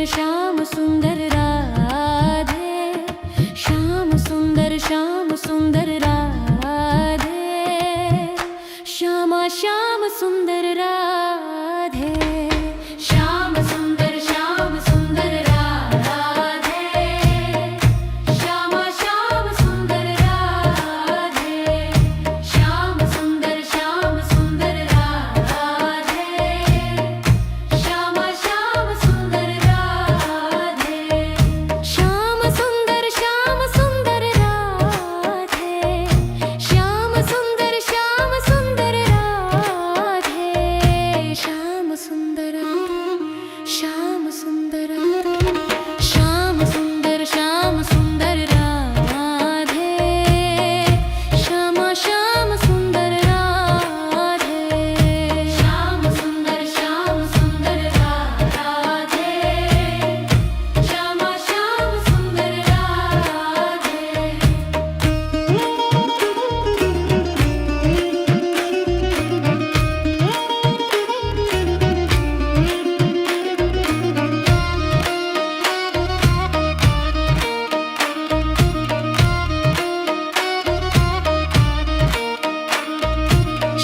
श्याम सुंदर राधे, श्याम सुंदर राधे, श्यामा श्याम सुंदर राधे, श्याम सुंदर राधे, श्यामा श्याम सुंदर राधे, श्याम सुंदर राधे, श्यामा श्याम सुंदर राधे, श्याम सुंदर राधे, श्याम सुंदर राधे, श्याम सुंदर राधे, श्यामा श्याम सुंदर राधे, श्याम सुंदर राधे, श्यामा श्याम सुंदर राधे।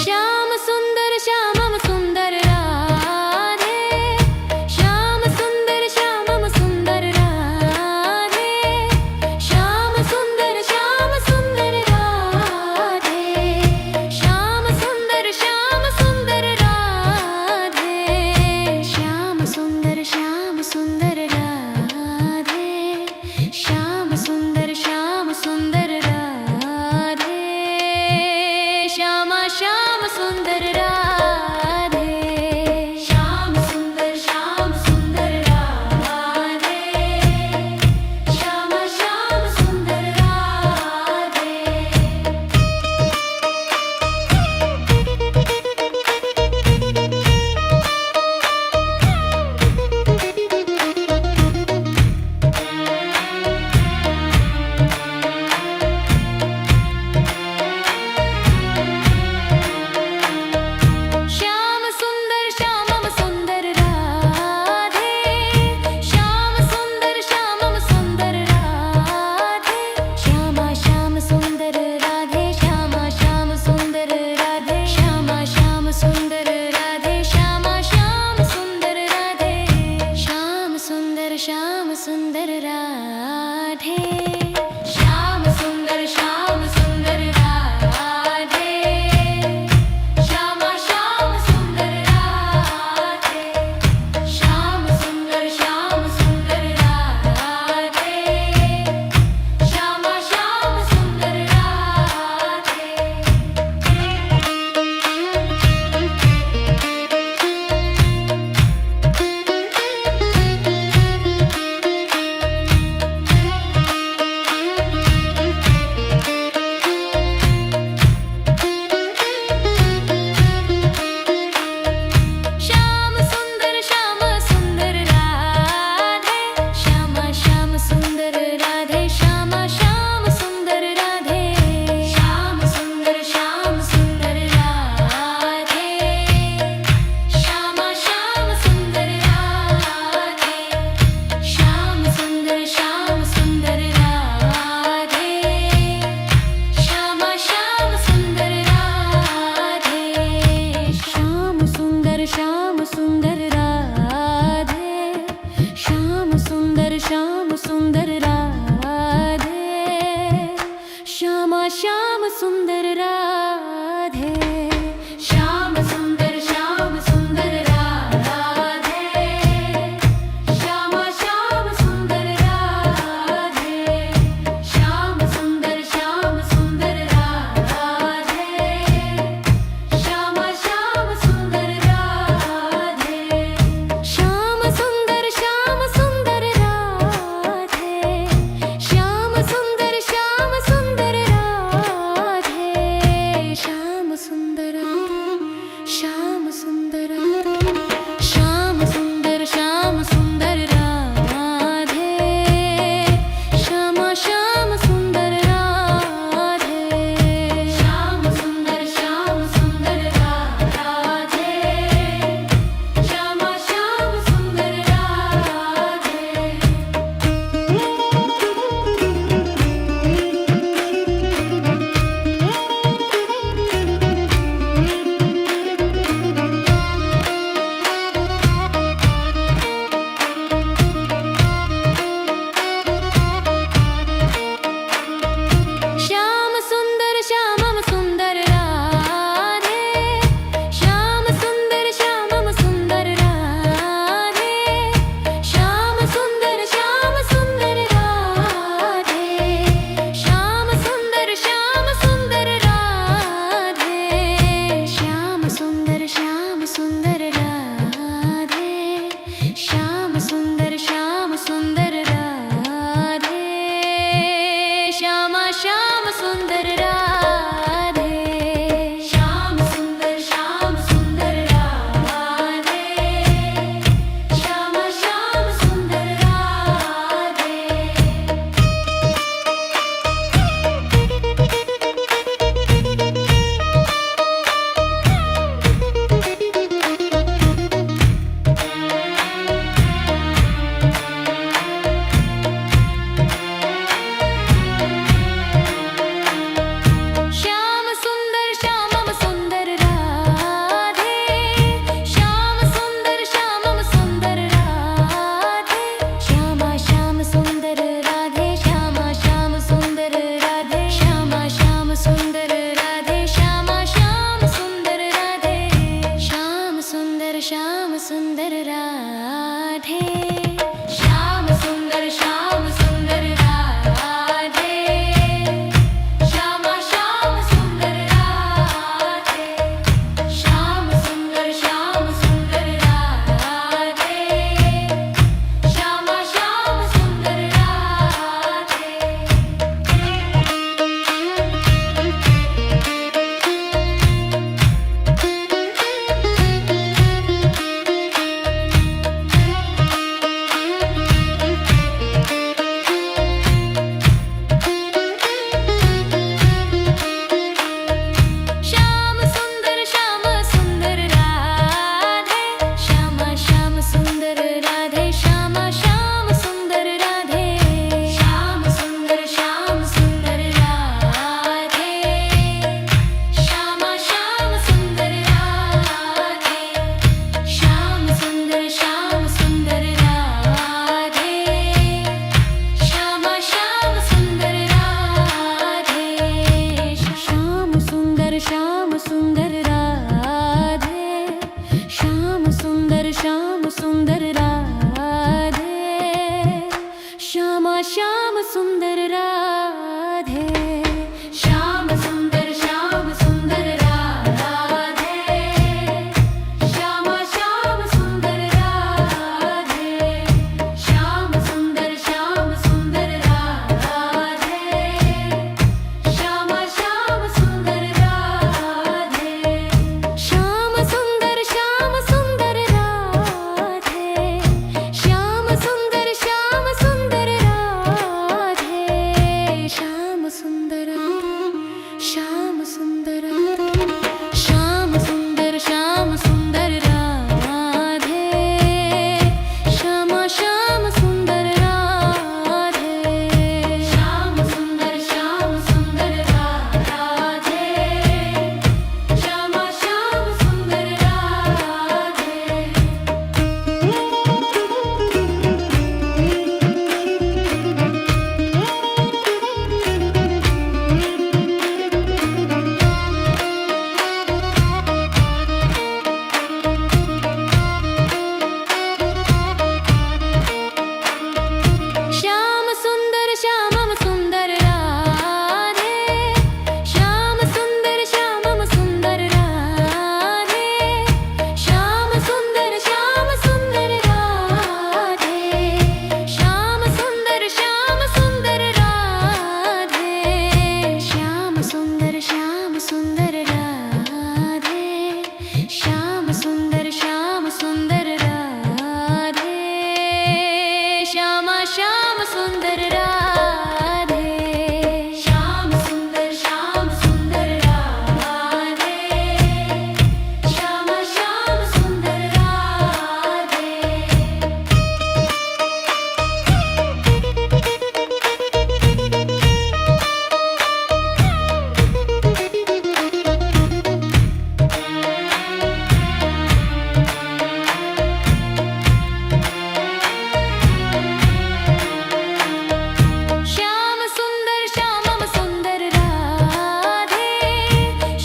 श्याम सुंदर राधे, श्याम सुंदर राधे, श्याम सुंदर राधे, श्याम सुंदर राधे, श्याम सुंदर राधे, श्याम सुंदर राधे, श्यामा श्याम सुंदर राधे, श्याम सुंदर राधे, श्यामा श्याम सुंदर राधे। सुंदर राधे, श्याम सुंदर राधे, श्यामा श्याम सुंदर राधे, श्याम सुंदर राधे, श्यामा श्याम सुंदर राधे, श्याम सुंदर राधे, श्यामा श्याम सुंदर राधे, श्याम सुंदर राधे, श्याम सुंदर राधे, श्याम सुंदर राधे, श्यामा श्याम सुंदर राधे, श्याम सुंदर राधे, श्यामा श्याम सुंदर श्याम सुंदर श्यामम सुंदर राधे, श्याम सुंदर श्यामम सुंदर राधे, श्याम सुंदर राधे, श्याम सुंदर राधे, श्याम सुंदर राधे, श्याम सुंदर राधे, श्यामा श्याम सुंदर राधे, श्याम सुंदर राधे, श्यामा श्याम सुंदर राधे। श्याम सुंदर श्यामम सुंदर राधे,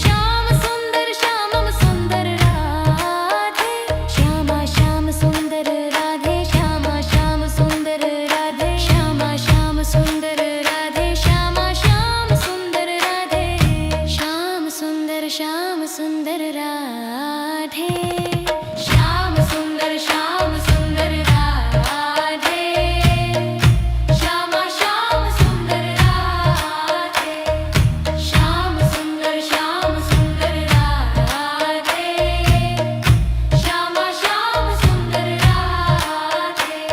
श्याम सुंदर श्यामम सुंदर राधे, श्यामा श्याम सुंदर राधे, श्यामा श्याम सुंदर राधे, श्यामा श्याम सुंदर राधे, श्यामा श्याम सुंदर राधे, श्याम सुंदर राधे, श्याम सुंदर राधे, श्यामा श्याम सुंदर राधे, श्याम सुंदर राधे, श्यामा श्याम सुंदर राधे।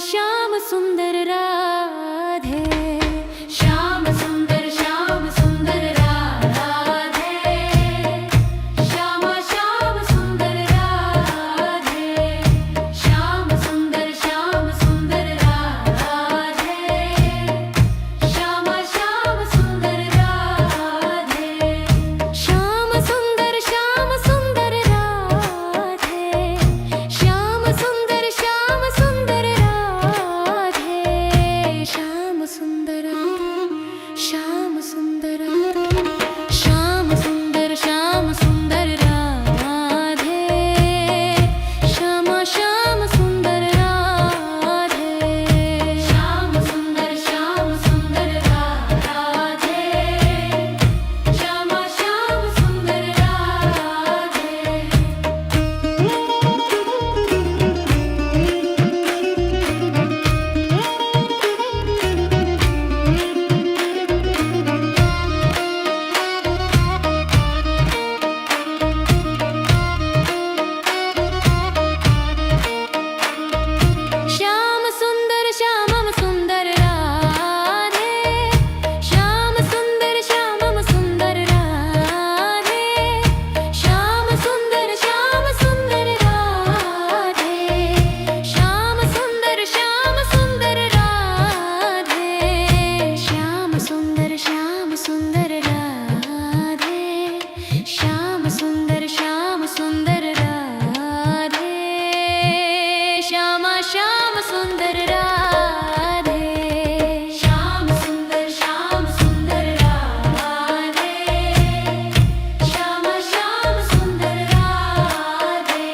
श्याम सुंदर राधे श्याम सुंदर राधे श्याम श्याम सुंदर राधे श्याम सुंदर राधे श्याम श्याम सुंदर राधे श्याम सुंदर राधे श्याम सुंदर राधे श्याम सुंदर श्याम सुंदर श्याम सुंदर राधे श्याम श्याम सुंदर राधे श्याम सुंदर राधे श्याम श्याम सुंदर राधे श्याम सुंदर राधे श्याम सुंदर राधे श्याम सुंदर राधे श्याम सुंदर राधे श्याम सुंदर राधे श्याम सुंदर राधे श्याम श्याम सुंदर राधे श्याम सुंदर राधे श्याम श्याम सुंदर राधे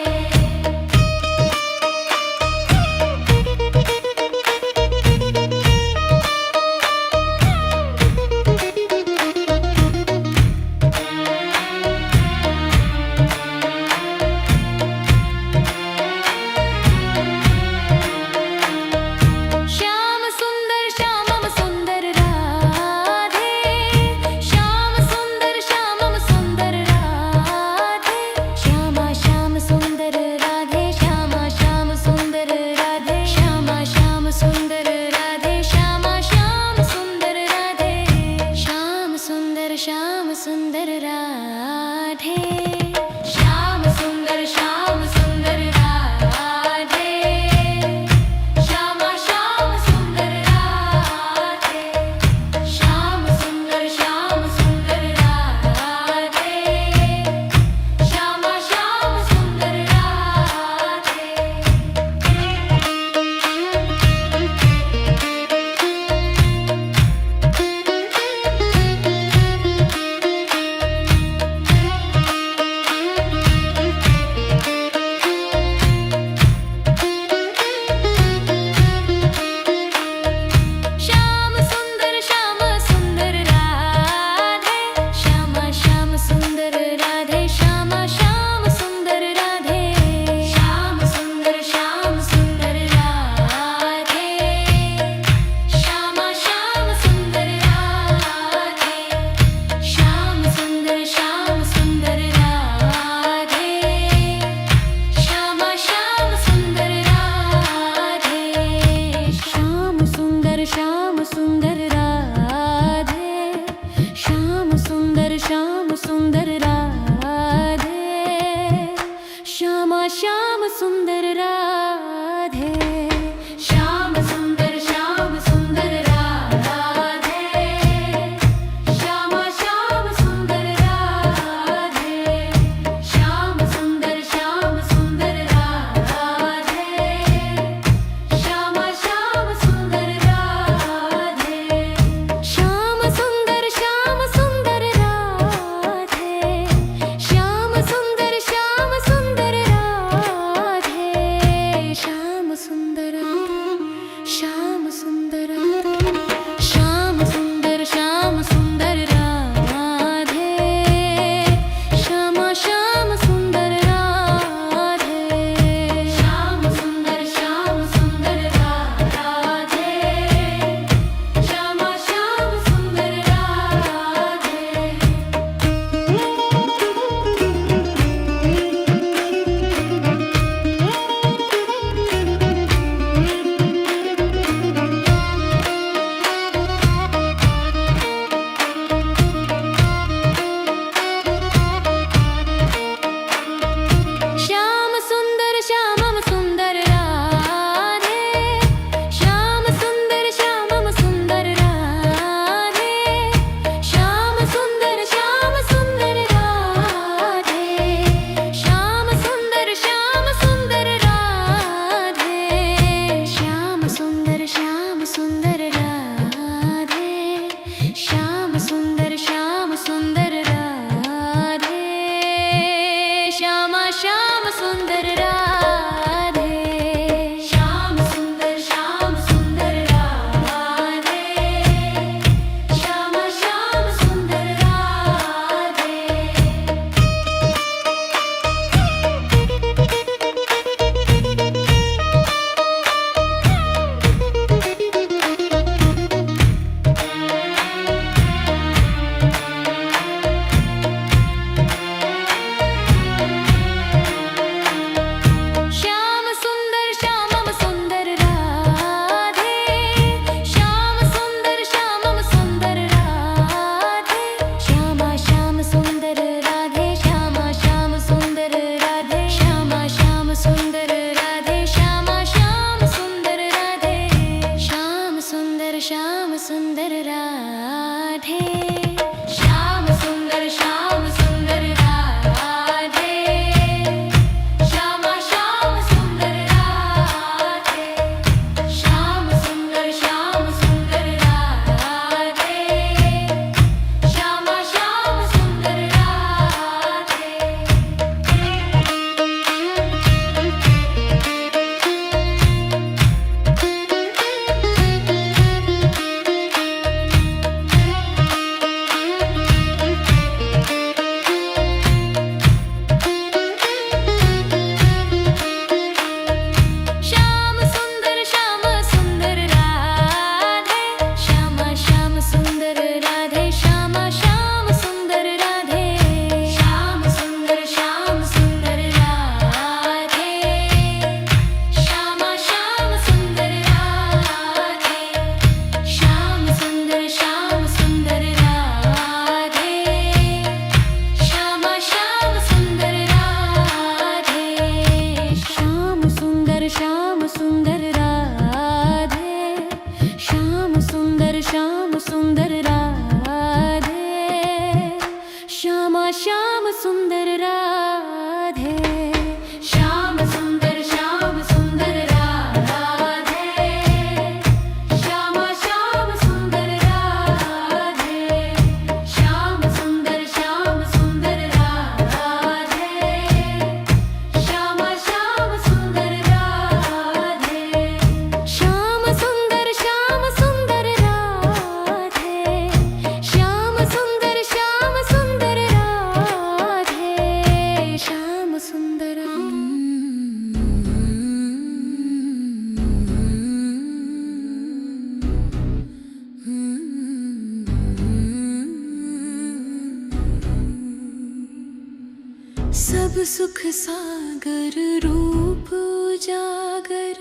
सुख सागर रूप उजागर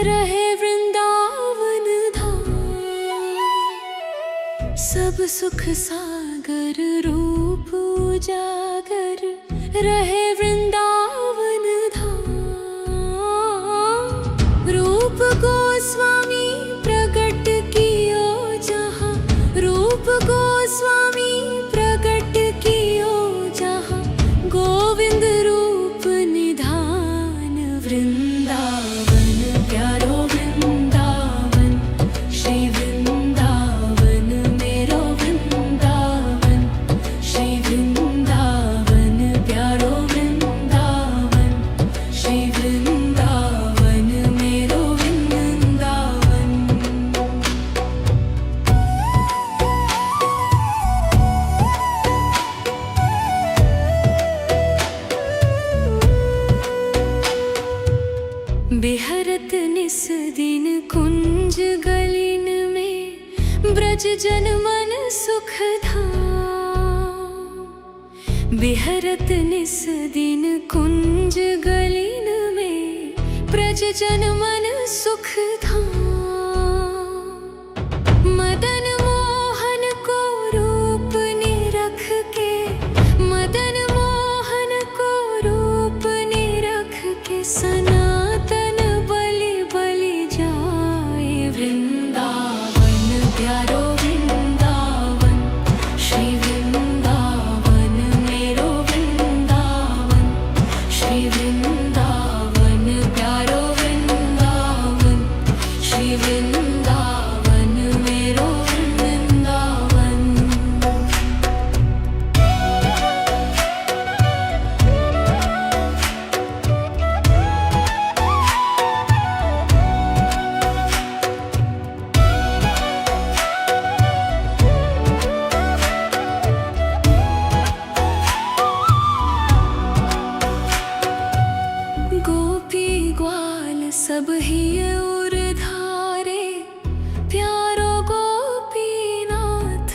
रहे वृंदावन धाम। सब सुख सागर रूप उजागर रहे वृंदावन धाम। रूप गोस्वामी प्रगट कियो जहाँ, रूप गोस्वामी प्रगट कियो जहाँ, गोविंद रूप निधान वृंदावन प्यारो वृंदावन। श्री वृंदावन मेरो वृंदावन, श्री वृंदावन प्यारो वृंदावन, श्री वृंदावन मेरो वृंदावन। बिहरत निस दिन कुंज गलिन में, ब्रज जन मन सुख धाम। बिहरत निस दिन कुंज गलिन में, ब्रज जन मन सुख धाम। मदन मोहन को रूप निरख के, मदन मोहन को रूप निरख के, सनातन बलि बलि जाए वृंदावन प्यारो वृंदावन। श्री वृंदावन मेरो वृंदावन, श्री वृंदावन प्यारो वृंदावन, श्री वृंदावन मेरो वृंदावन। गोपी ग्वाल सब ही उर धारे, प्यारो गोपीनाथ।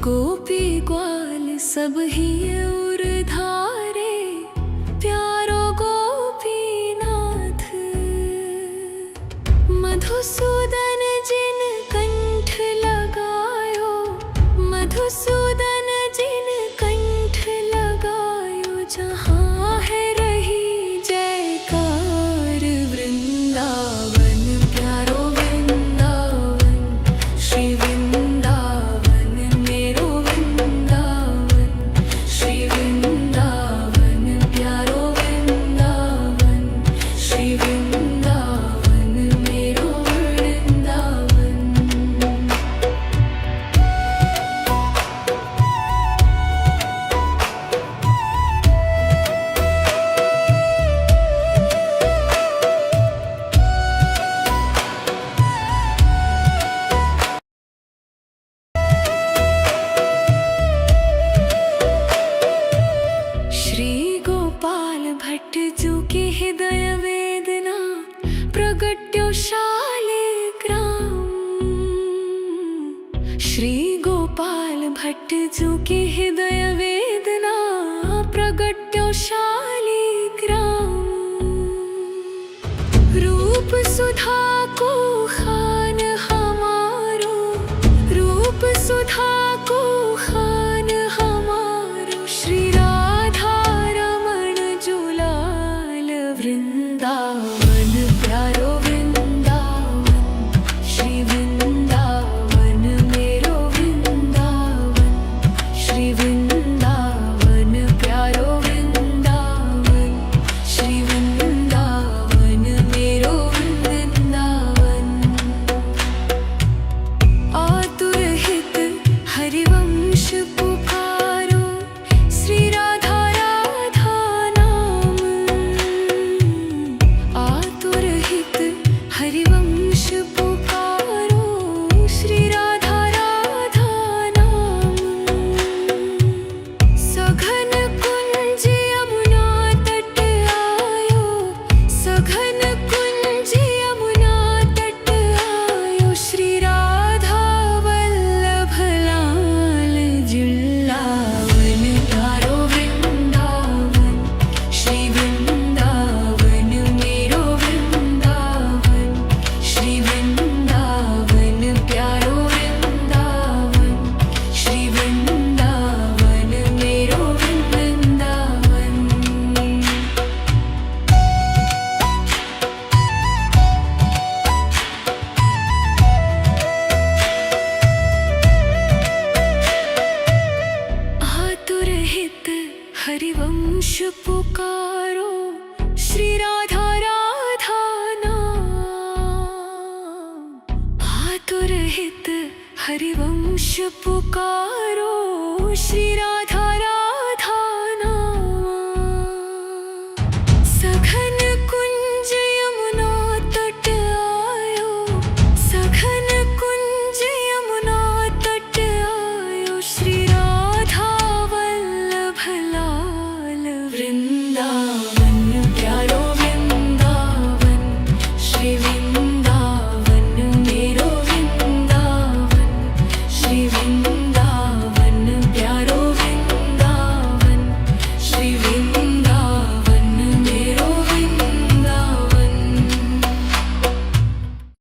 गोपी ग्वाल सब ही उर धारे, प्यारो गोपीनाथ। मधुसूदन जिन कंठ लगायो, मधुसूदन जिन कंठ लगायो, जहाँ है रही जयकार वृंदावन प्यारो वृंदावन। श्री वृंदावन मेरो वृंदावन, श्री वृंदावन प्यारो वृंदावन, श्री वृंदावन मेरो वृंदावन। श्री गोपाल भट्ट जू की हृदय वेदना, प्रगट्यो शालिग्राम। श्री गोपाल भट्ट जू की हृदय वेदना, प्रगट्यो शालिग्राम। रूप सुधा को खान हमारो, रूप सुधा को खान हमारो। श्री राधा रमण जुलाल वृंदावन प्यारो वृंदावन, श्री वृंदावन मेरो वृंदावन, श्री वृंदावन प्यारो वृंदावन, श्री वृंदावन मेरो वृंदावन। आतुर हित हरिवंश पुकारो, श्री राधा राधा नाम। आतुर हित हित हरिवंश पुकारो श्री राधा